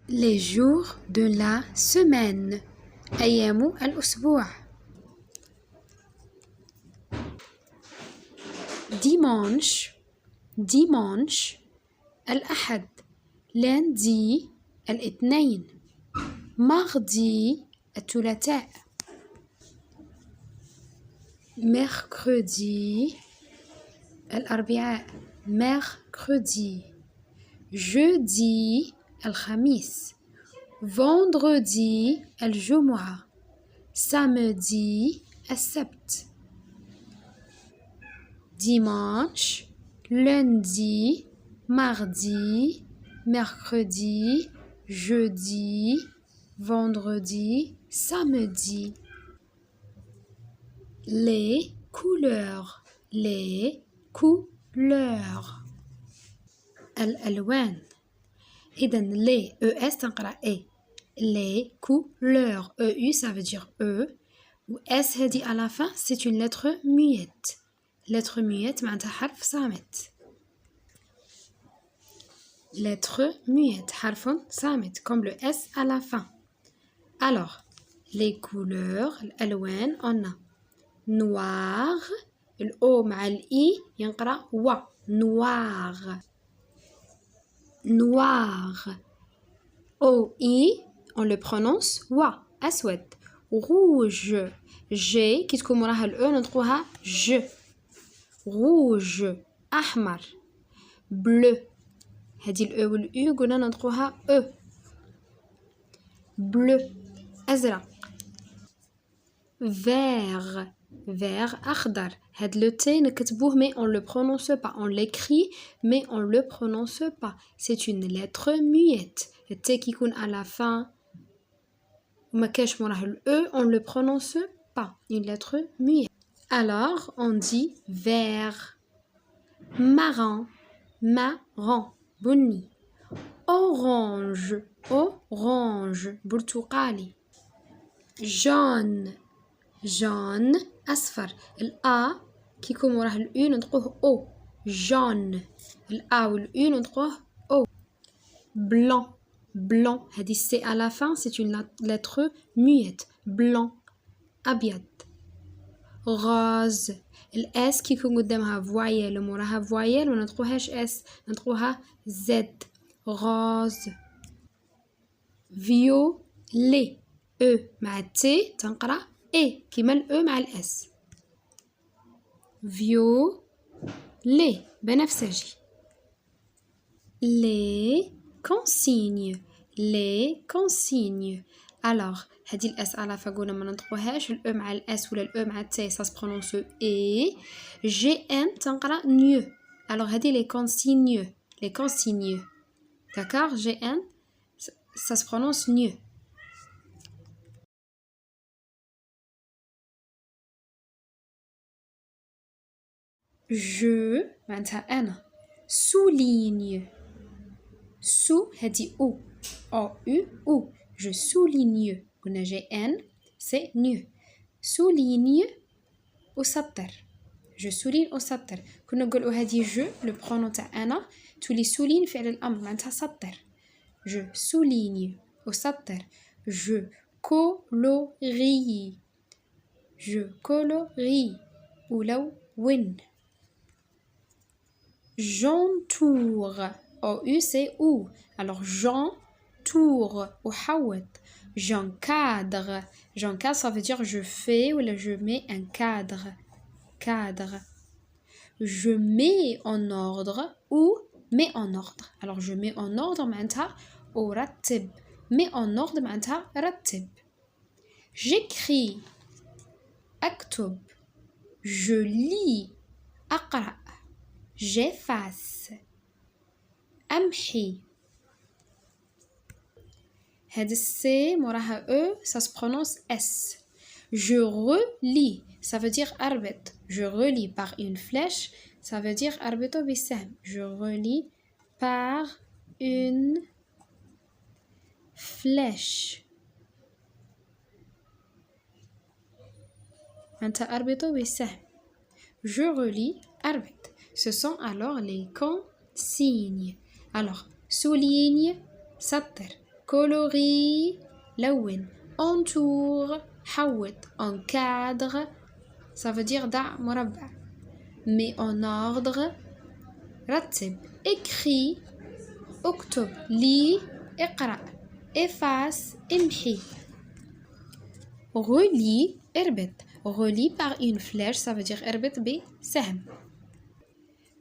Les jours de la semaine. أيام الأسبوع. dimanche dimanche الأحد. lundi الاثنين. mardi الثلاثاء. mercredi الأربعاء. mercredi. jeudi الخميس. vendredi الجمعة. samedi السبت. dimanche, lundi, mardi, mercredi, jeudi, vendredi, samedi. Les couleurs. les couleurs. الألوان. إذن les ES تنقرأ E. les couleurs. EU ça veut dire E. و S هذه à la fin c'est une lettre muette. lettre muette معناتها حرف صامت. lettre muette حرف صامت comme le S à la fin. alors les couleurs الألوان on a noir الأو مع الإي ينقرأ و noir. noir O I on le prononce و أسود. rouge G كي تكون موراها الأو نطقوها ج. rouge أحمر. bleu هذه الأو والأو قلنا نطقوها أو. bleu أزرق. vert vert أخضر. هاد لو تي نكتبوه mais on le prononce pas. on l'écrit mais on le prononce pas. c'est une lettre muette. التي كي يكون à la fin وما كاش موراه الأو on le prononce pas. une lettre muette. alors on dit vert. marron marron بني. orange orange برتقالي. jaune jaune أصفر. الأ كي يكون وراه الأو نطقوه أو. jaune الأ والأو نطقوه أو. blanc blanc هذه السي à la fin c'est une lettre muette. blanc أبيض. rose الاس كي يكون قدامها فوايل وموراها فوايل ما نطقوهاش اس نطقوها زد. rose. violet او مع التي تنقرا اي كيما الاو مع الاس. violet بنفسجي. les consignes les consignes. alors هذه الاس على فقولنا ما نطقوهاش. الاو مع الاس ولا الاو مع التي ça se prononce اي. جي ان تنقرا نيو. alors هذه les consignes les consignes d'accord. جي ان ça se prononce نيو. je معناتها انا. souligne sou هذه او او او je souligne قلنا جي ان سي نيو. souligne أسطر. je souligne أسطر. كنا نقولوا هذه جو لو برونون تاع انا تولي souligne فعل الامر معناتها سطر. je souligne أسطر. je colorie je colorie ألون. j'entoure او U c'est ou. alors j'entoure أحوط. j'encadre j'encadre ça veut dire je fais ou je mets un cadre. cadre. je mets en ordre ou mets en ordre. alors je mets en ordre معناتها أرتب. mets en ordre معناتها رتب. j'écris أكتب. je lis أقرأ. j'efface أمحي. هاد السي موراها او ça se prononce S. je relis ça veut dire أربط. je relis par une flèche ça veut dire أربطه بالسهم. je relis par une flèche معناتها أربطه بالسهم. je relis أربط. ce sont alors les consignes. alors souligne سطر. colorie لون entoure حوط encadre ça veut dire ضع مربع mets en ordre رتب écris اكتب lis اقرأ efface امحي relie اربط relie par une flèche ça veut dire اربط بسهم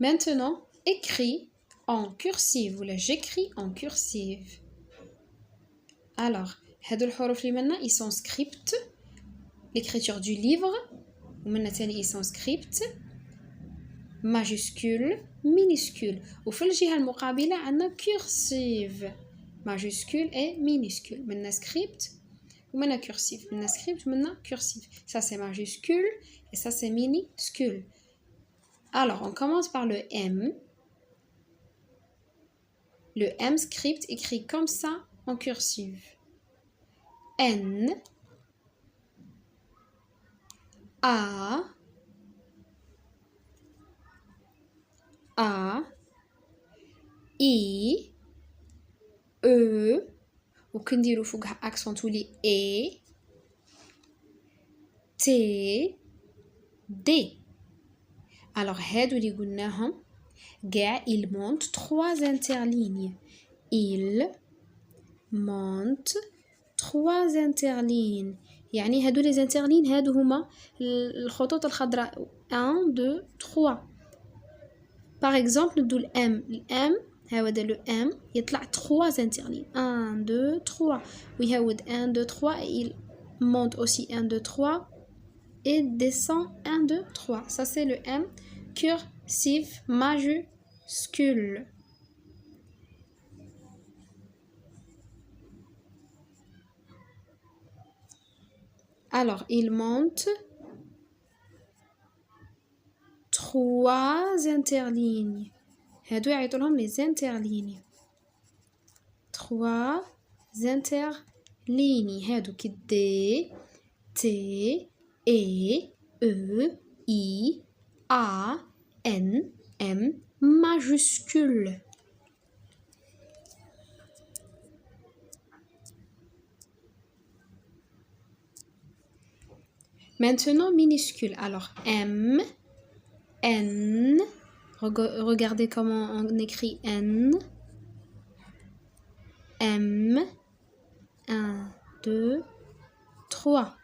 maintenant écris en cursive ولا j'écris en cursive alors هادو الحروف اللي منا ils sont script l'écriture du livre ومنا تاني ils sont script majuscule minuscule وفي الجهة المقابلة عندنا cursive majuscule et minuscule منا script ومنا cursive منا script ومنا cursive ça c'est majuscule et ça c'est minuscule alors on commence par le M le M script écrit comme ça en cursive N A I E وكنديرو فوقها accent تولي E T D alors هادو اللي قلناهم قاع il monte 3 interlignes il monte 3 interlignes يعني هادو les interlignes هادو هما الخطوط الخضراء 1 2 3 par exemple ندو الام هاودا لو ام يطلع 3 interlignes 1 2 3 ويهود 1 2 3 il monte aussi 1 2 3 et descend 1 2 3 ça c'est le M cursive majuscule alors il monte 3 interlignes هادو يعيطوا لهم les interlignes 3 interlignes هادو كي D T E E I A N M majuscule maintenant minuscule alors M N regardez comment on écrit N M 1 2 3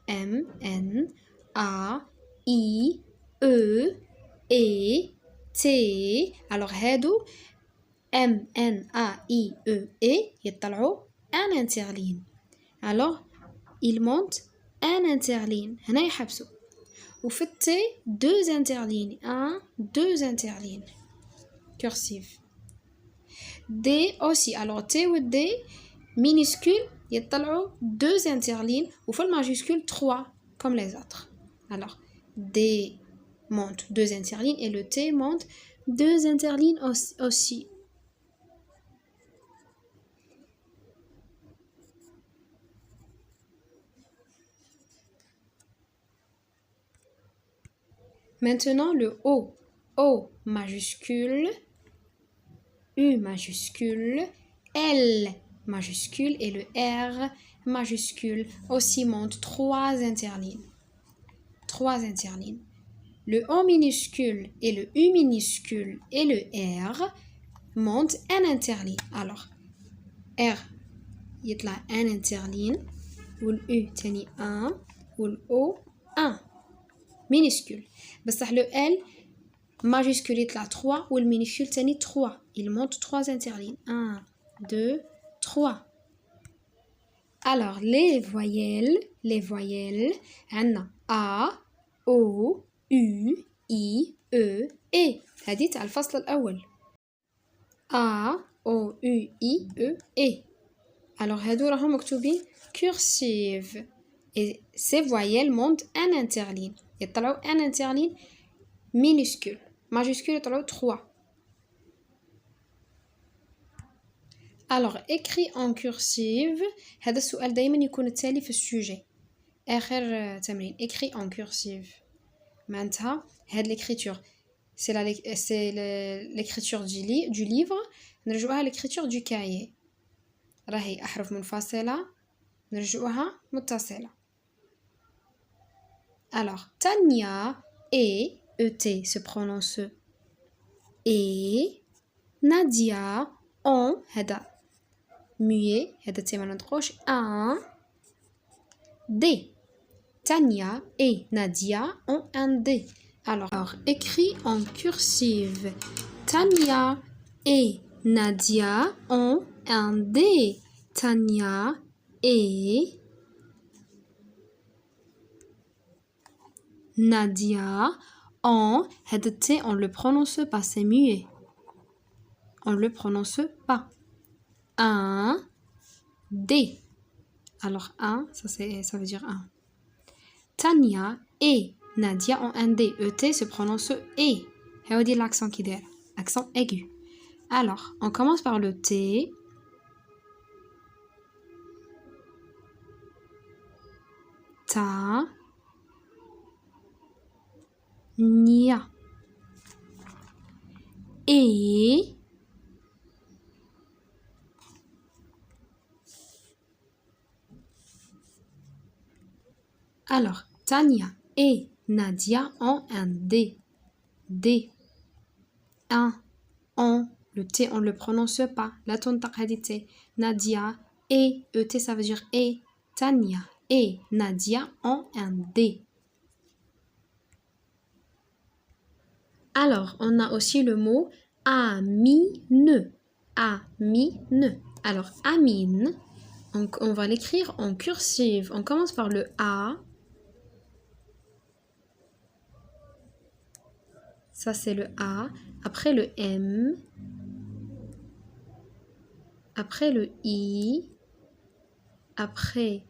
M N A I E E T alors هادو M N A I E E يطلعوا un interligne alors il monte un interligne هنا يحبسوا وفي T 2 interlignes 1 2 interlignes cursive D aussi alors T و D minuscule يطلعوا 2 interlignes وفي الماجuscule 3 comme les autres alors D monte 2 interlignes et le T monte 2 interlignes aussi maintenant le O majuscule U majuscule L majuscule et le R majuscule aussi monte 3 interlignes. 3 interlignes. Le O minuscule et le U minuscule et le R montent un interligne. Alors, R يطلع un interligne والU تاني 1 والO 1 minuscule. بصح le L majuscule يطلع 3 والminuscule تاني 3. Il monte 3 interlignes. 1 2 3. Alors les voyelles عندنا A O U I E E. هذه تاع الفصل الأول. A O U I E E. Alors هادو راهم مكتوبين cursive. Et ces voyelles montent un interligne. يطلعوا un interligne minuscule. Majuscule يطلعوا 3. Alors écrit en cursive. هذا السؤال دايما يكون التالي في السوجي. آخر تمرين écrit en cursive. معناتها هاد l'écriture c'est l'écriture du livre. نرجعوها l'écriture du cahier. راهي أحرف منفصلة نرجعوها متصلة. Alors, Tania et ET se prononce et Nadia ont هذا muet هذا T ما نطقوش un D. Tania et Nadia ont un D. Alors, écrit en cursive. Tania et Nadia ont un D. Tania et Nadia ont هذا T on le prononce pas, c'est muet. On le prononce pas. Un D. Alors un, ça veut dire un. Tania et Nadia ont un D. ET se prononce E. Et on dit l'accent qui est accent aigu. Alors, on commence par le T. Ta. Nia. Et. Alors, Tania et Nadia ont un D. D. Un. On. Le T, on ne le prononce pas. La tontaq hadite. Nadia et ET, ça veut dire et. Tania et Nadia ont un D. Alors, on a aussi le mot amine. Amine. Alors, amine, on va l'écrire en cursive. On commence par le A. Ça, c'est le A. Après le M. Après le I. Après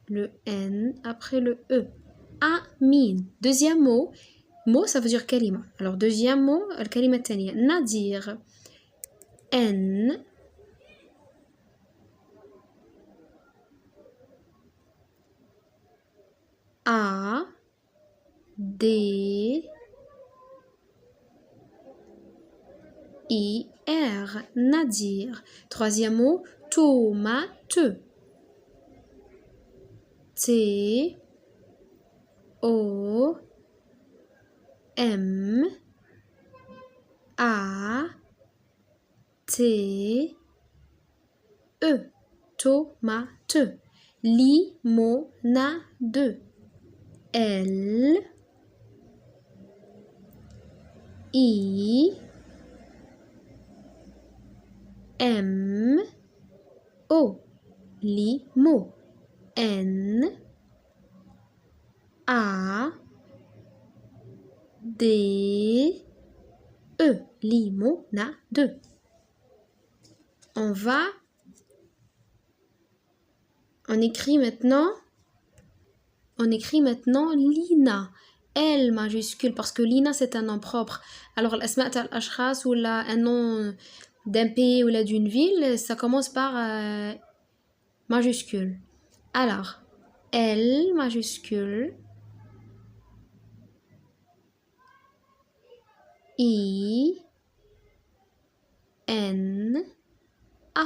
le N. Après le E. Amine. Deuxième mot. Mot, ça veut dire kalima. Alors, deuxième mot, al-kalima taniya. Nadir. N. A. D. I. R. Nadir. Troisième mot, tomate. T. O. M. A. T. E. Tomate. Limonade. L. I. M. O. Limo. N. A. D. E. Limonade. On écrit maintenant Lina. L majuscule, parce que Lina c'est un nom propre. Alors, l'asma' tal ashkhas ou un nom d'un pays ou d'une ville, ça commence par majuscule. Alors, L majuscule, I, N, A.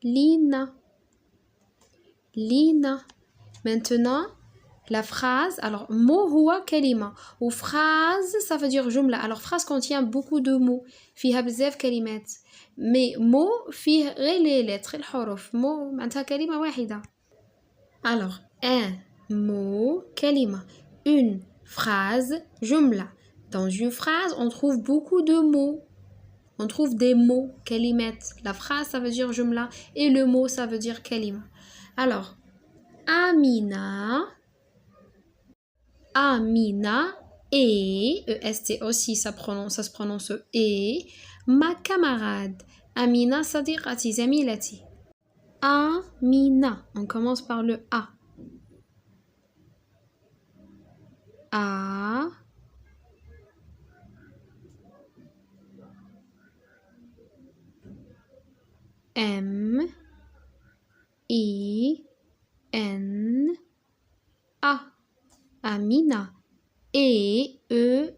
Lina. Lina. Maintenant, la phrase, alors mot huwa kalima, ou phrase ça veut dire jumla. Alors phrase contient beaucoup de mots, فيها بزاف كلمات, mais mot فيه غير les lettres الحروف, mot معناتها كلمة واحدة. Alors un mot kalima, une phrase jumla. Dans une phrase on trouve beaucoup de mots, on trouve des mots kalimat. La phrase ça veut dire jumla et le mot ça veut dire kalima. Alors Amina et EST aussi ça se prononce et ma camarade Amina صديقتي زميلتي. Amina, on commence par le A. A. M. I. N. A. Amina. E-E-S-T.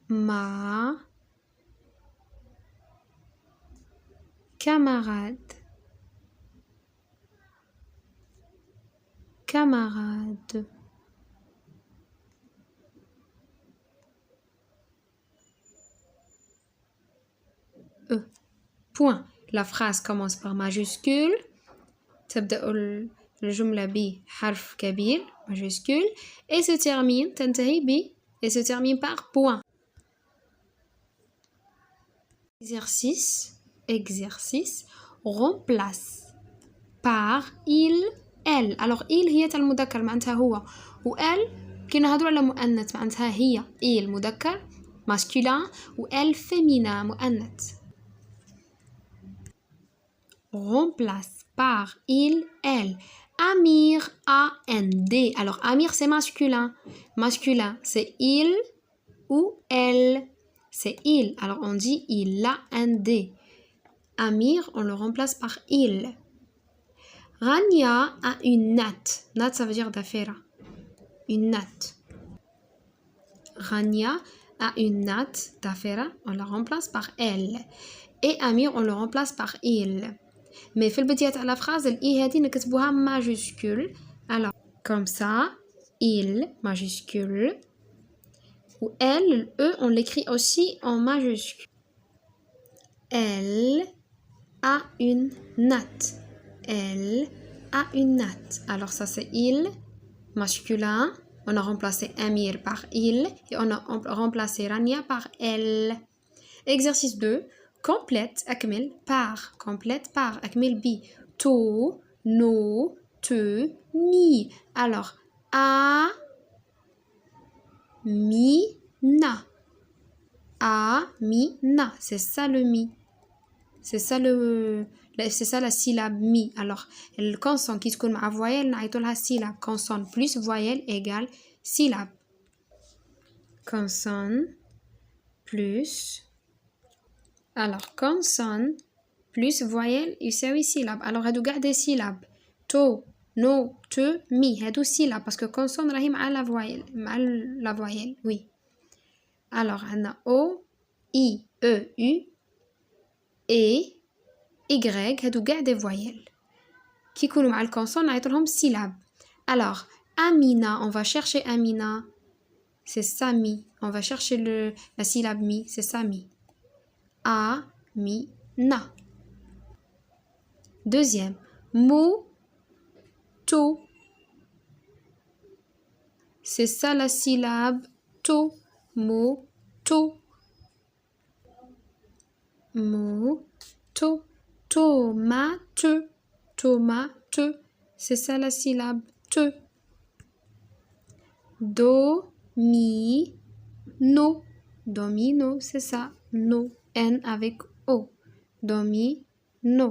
Ma. camarade, camarade. Point. La phrase commence par majuscule. تبدأ الجملة بحرف كبير majuscule et se termine تنتهي et se termine par point. Exercice remplace par il elle. Alors il هي المذكر معناتها هو و elle كي نهضروا على مؤنث معناتها هي il مذكر masculin و elle féminin مؤنث. Remplace par il, elle. Amir, A-N-D. Alors, Amir, c'est masculin. Masculin, c'est il ou elle. C'est il. Alors, on dit il a un D. Amir, on le remplace par il. Rania a une natte. Natte, ça veut dire d'affaire. Une natte. Rania a une natte d'affaire. On la remplace par elle. Et Amir, on le remplace par il. Mais في البداية على phrase الإي هذه نكتبوها majuscule. Alors comme ça il majuscule ou elle le E on l'écrit aussi en majuscule. Elle a une natte. Elle a une natte. Alors ça c'est il masculin. On a remplacé Amir par il et on a remplacé Rania par elle. Exercice 2. Complète أكمل par complète par أكمل ب to no te mi. Alors a mi na a mi na c'est ça le mi, c'est ça la syllabe mi. Alors le consonne qui تكون مع voyelle نعيطوا لها syllabe. Consonne plus voyelle égale syllabe. Consonne plus alors consonne plus voyelle يساوي syllabe. Alors هادو قاع des syllabes to no te mi هادو syllabes parce que consonne راهي مع la voyelle oui. Alors عندنا o i e u et y هادو قاع des voyelles كي يكونوا مع الكونسون نعيطولهم syllabes. Alors Amina, on va chercher Amina, c'est Sami. On va chercher la syllabe mi, c'est Sami. A, mi, na. Deuxième, mo, to. C'est ça la syllabe to, mo, to. Mo, to. Tomate, tomate. C'est ça la syllabe te. Do, mi, no. Domino, c'est ça, no. N avec O. Domino.